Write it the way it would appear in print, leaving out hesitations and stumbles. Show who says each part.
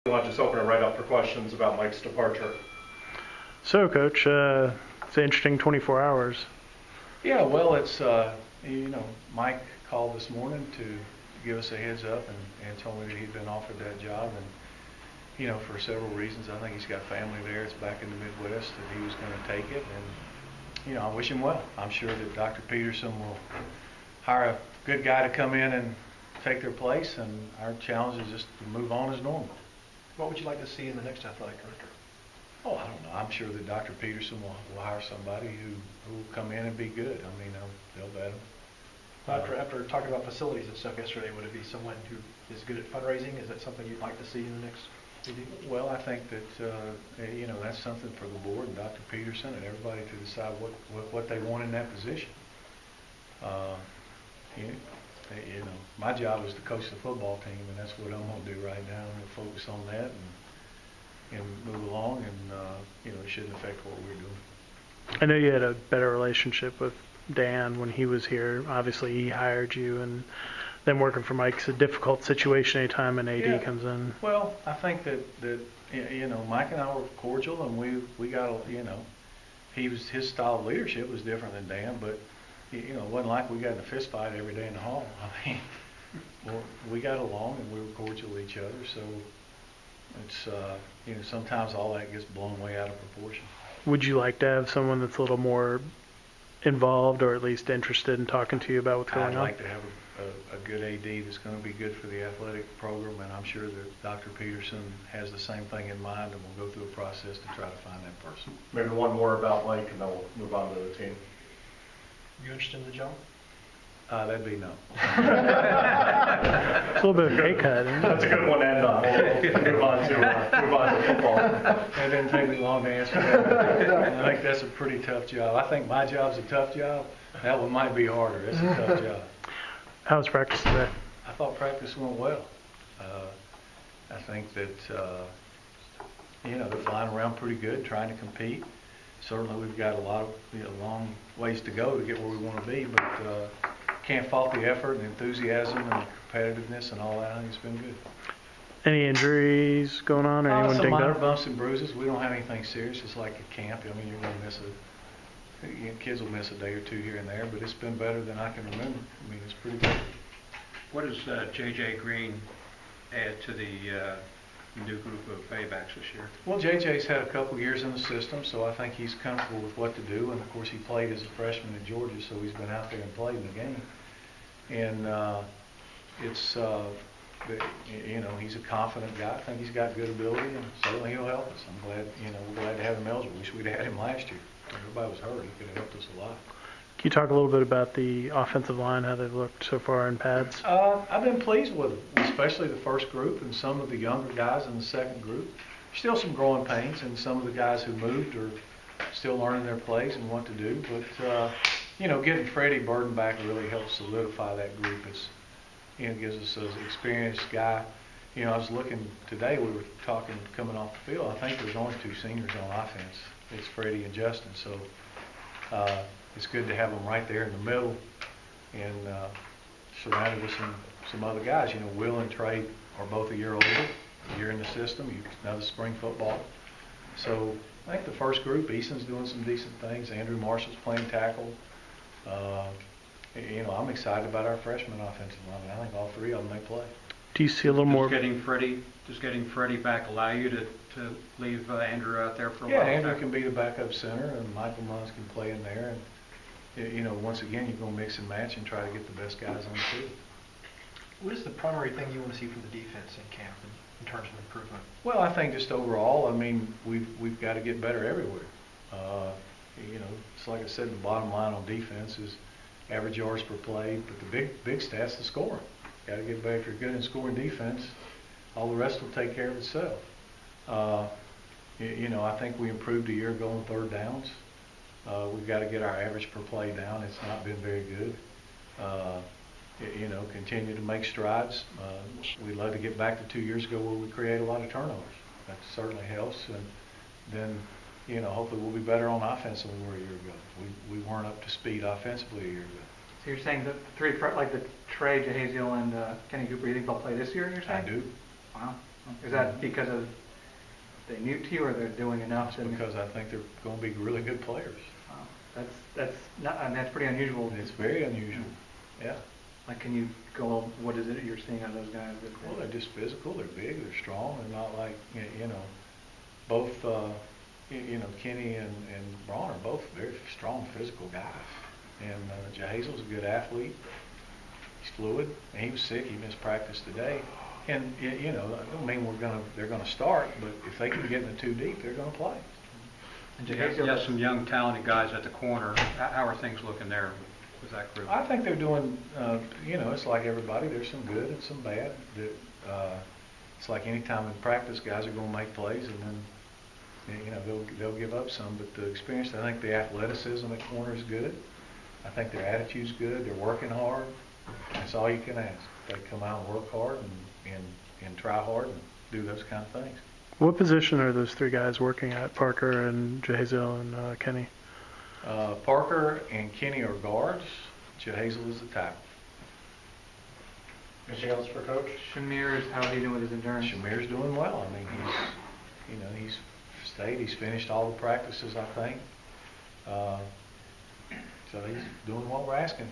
Speaker 1: I'll just open it right up for questions about Mike's departure.
Speaker 2: So, Coach, it's an interesting 24 hours.
Speaker 3: Yeah, well, it's, Mike called this morning to give us a heads up and told me that he'd been offered that job. And, for several reasons, I think he's got family there. It's back in the Midwest that he was going to take it. And, I wish him well. I'm sure that Dr. Peterson will hire a good guy to come in and take their place. And our challenge is just to move on as normal.
Speaker 4: What would you like to see in the next athletic director?
Speaker 3: Oh, I don't know. I'm sure that Dr. Peterson will hire somebody who will come in and be good. I mean, they'll vet him.
Speaker 4: After talking about facilities and stuff yesterday, would it be someone who is good at fundraising? Is that something you'd like to see in the next AD?
Speaker 3: Well, I think that, that's something for the board and Dr. Peterson and everybody to decide what they want in that position. My job is to coach the football team, and that's what I'm going to do right now. I'm going to focus on that and move along, and it shouldn't affect what we're doing.
Speaker 2: I know you had a better relationship with Dan when he was here. Obviously, he hired you, and then working for Mike's a difficult situation anytime an AD comes in.
Speaker 3: Well, I think that Mike and I were cordial, and we got his style of leadership was different than Dan, but it wasn't like we got in a fist fight every day in the hall. I mean, we got along and we were cordial with each other. So it's sometimes all that gets blown way out of proportion.
Speaker 2: Would you like to have someone that's a little more involved or at least interested in talking to you about what's going on?
Speaker 3: I'd like to have a good AD that's going to be good for the athletic program, and I'm sure that Dr. Peterson has the same thing in mind, and we'll go through a process to try to find that person.
Speaker 1: Maybe one more about Mike, and then we'll move on to the team.
Speaker 4: You interested in the job?
Speaker 3: That'd be no.
Speaker 2: It's a little bit of a pay cut, isn't it?
Speaker 1: That's a good one to end on. We'll move on to football.
Speaker 3: That didn't take me long to answer that. I think that's a pretty tough job. I think my job's a tough job. That one might be harder. It's a tough job.
Speaker 2: How was practice today?
Speaker 3: I thought practice went well. I think that, they're flying around pretty good, trying to compete. Certainly we've got a long ways to go to get where we want to be, but can't fault the effort and enthusiasm and competitiveness and all that. I think it's been good.
Speaker 2: Any injuries going on or anyone
Speaker 3: some
Speaker 2: dinged
Speaker 3: minor
Speaker 2: up?
Speaker 3: bumps and bruises. We don't have anything serious. It's like a camp. I mean, you're going to miss kids will miss a day or two here and there, but it's been better than I can remember. I mean, it's pretty good.
Speaker 5: What does J.J. Green add to the new group of paybacks this year?
Speaker 3: Well, JJ's had a couple years in the system, so I think he's comfortable with what to do. And of course, he played as a freshman in Georgia, so he's been out there and played in the game. And he's a confident guy. I think he's got good ability, and certainly he'll help us. I'm glad, we're glad to have him eligible. Wish we'd had him last year. Everybody was hurt. He could have helped us a lot.
Speaker 2: Can you talk a little bit about the offensive line, how they've looked so far in pads?
Speaker 3: I've been pleased with them, especially the first group and some of the younger guys in the second group. Still some growing pains, and some of the guys who moved are still learning their plays and what to do. But, getting Freddie Burden back really helps solidify that group. Gives us an experienced guy. I was looking today, we were talking coming off the field. I think there's only two seniors on offense. It's Freddie and Justin. So it's good to have them right there in the middle and surrounded with some other guys. Will and Trey are both a year older, a year in the system. You know the spring football. So I think the first group, Eason's doing some decent things. Andrew Marshall's playing tackle. I'm excited about our freshman offensive line. I think all three of them may play.
Speaker 2: Do you see a little more?
Speaker 5: Does getting Freddie back allow you to leave Andrew out there for a while?
Speaker 3: Yeah, Andrew can be the backup center, and Michael Munns can play in there. And once again, you're going to mix and match and try to get the best guys on the field.
Speaker 4: What is the primary thing you want to see from the defense in camp in terms of improvement?
Speaker 3: Well, I think just overall, we've got to get better everywhere. It's like I said, the bottom line on defense is average yards per play, but the big stats is scoring. Got to get better. If you're good in scoring defense, all the rest will take care of itself. I think we improved a year ago on third downs. We've got to get our average per play down. It's not been very good. Continue to make strides. We'd love to get back to 2 years ago where we create a lot of turnovers. That certainly helps. And then, hopefully we'll be better on offense than we were a year ago. We weren't up to speed offensively a year ago.
Speaker 6: So you're saying that three, like the Trey, Jahaziel, and Kenny Cooper, you think they'll play this year, you're saying?
Speaker 3: I do.
Speaker 6: Wow. Is that because of they new to you, or they're doing enough?
Speaker 3: Because I think they're going to be really good players.
Speaker 6: That's not. I mean, that's pretty unusual.
Speaker 3: It's very unusual. Yeah.
Speaker 6: Like, can you go? What is it you're seeing out of those guys?
Speaker 3: Well, they're just physical. They're big. They're strong. They're not like both. Kenny and Braun are both very strong physical guys. And Jahazel's a good athlete. He's fluid. And he was sick. He missed practice today. And I don't mean they're gonna start, but if they can get in the two deep, they're gonna play.
Speaker 6: And
Speaker 5: You have some young, talented guys at the corner. How are things looking there with that group?
Speaker 3: I think they're doing. It's like everybody. There's some good and some bad. It's like any time in practice, guys are gonna make plays, and then they'll give up some. But the experience, I think the athleticism at corner is good. I think their attitude's good. They're working hard. That's all you can ask. They come out and work hard and try hard and do those kind of things.
Speaker 2: What position are those three guys working at, Parker and Jahazel and Kenny?
Speaker 3: Parker and Kenny are guards. Jahazel is the tackle.
Speaker 4: Anything else for Coach?
Speaker 6: Shamir's, how's he doing with his endurance?
Speaker 3: Shamir's doing well. I mean, he's stayed. He's finished all the practices, I think. So he's doing what we're asking.